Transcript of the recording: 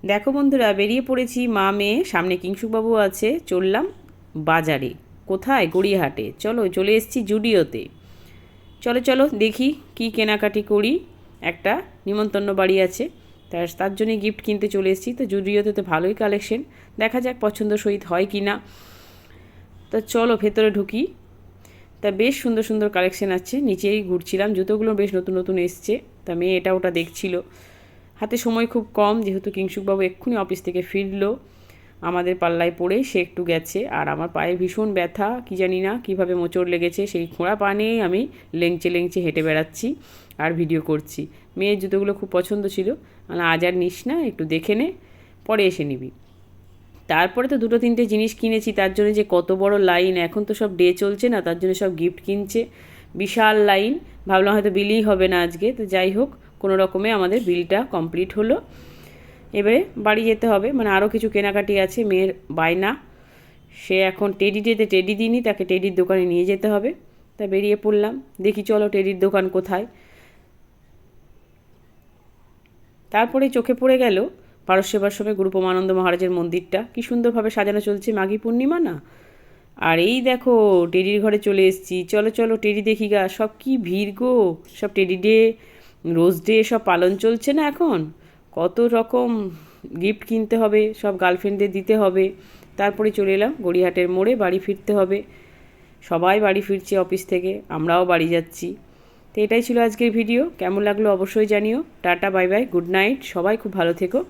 দেখো বন্ধুরা, বেরিয়ে পড়েছি মা মেয়ে, সামনে কিংশুকবাবু আছে, চললাম বাজারে। কোথায়? গড়িয়াহাটে। চলো, চলে এসেছি জুডিওতে। চলো চলো দেখি কি কেনাকাটি করি। একটা নিমন্ত্রণ বাড়ি আছে, তার জন্যে গিফট কিনতে চলে এসেছি। তো জুডিওতে তো ভালোই কালেকশন, দেখা যাক পছন্দ সহিত হয় কি না। তা চলো ভেতরে ঢুকি। তা বেশ সুন্দর সুন্দর কালেকশন আছে, নিচেই ঘুরছিলাম, জুতোগুলো বেশ নতুন নতুন এসছে। তা মেয়ে এটা ওটা দেখছিল। হাতে সময় খুব কম, যেহেতু কিংশুকবাবু এক্ষুনি অফিস থেকে ফিরলো, আমাদের পাল্লায় পড়েই সে একটু গেছে। আর আমার পায়ে ভীষণ ব্যথা, কি জানি না কীভাবে মোচড় লেগেছে, সেই খোঁড়া পা নিয়েই আমি লেংচে লেংচে হেঁটে বেড়াচ্ছি আর ভিডিও করছি। মেয়ের জুতোগুলো খুব পছন্দ ছিল, মানে আজ আর নিস না, একটু দেখে নে, পরে এসে নিবি। তারপরে তো দুটো তিনটে জিনিস কিনেছি, তার জন্য যে কত বড় লাইন, এখন তো সব ডে চলছে না, তার জন্য সব গিফট কিনছে, বিশাল লাইন। ভাবলাম হয়তো বিলই হবে না আজকে, তো যাই হোক কোনো রকমে আমাদের বিলটা কমপ্লিট হলো। এবারে বাড়ি যেতে হবে, মানে আরও কিছু কেনাকাটি আছে, মেয়ের বায়না। সে এখন টেডি ডেতে টেডি দিইনি, তাকে টেডির দোকানে নিয়ে যেতে হবে। তা বেরিয়ে পড়লাম, দেখি চলো টেডির দোকান কোথায়। তারপরে চোখে পড়ে গেল পারস্যের সময় গুরু পরমানন্দ মহারাজের মন্দিরটা, কি সুন্দরভাবে সাজানো চলছে, মাঘী পূর্ণিমা না। আর এই দেখো টেডির ঘরে চলে এসেছি, চলো চলো টেডি দেখি গা। সব কি ভিড় গো, সব টেডি ডে, রোজ ডে সব পালন চলছে না এখন, কত রকম গিফট কিনতে হবে, সব গার্লফ্রেন্ডদের দিতে হবে। তারপরে চলে এলাম গড়িয়াহাটের মোড়ে, বাড়ি ফিরতে হবে। সবাই বাড়ি ফিরছে অফিস থেকে, আমরাও বাড়ি যাচ্ছি। তো এটাই ছিল আজকের ভিডিও, কেমন লাগলো অবশ্যই জানিও। Tata, bye bye, good night, সবাই খুব ভালো থেকো।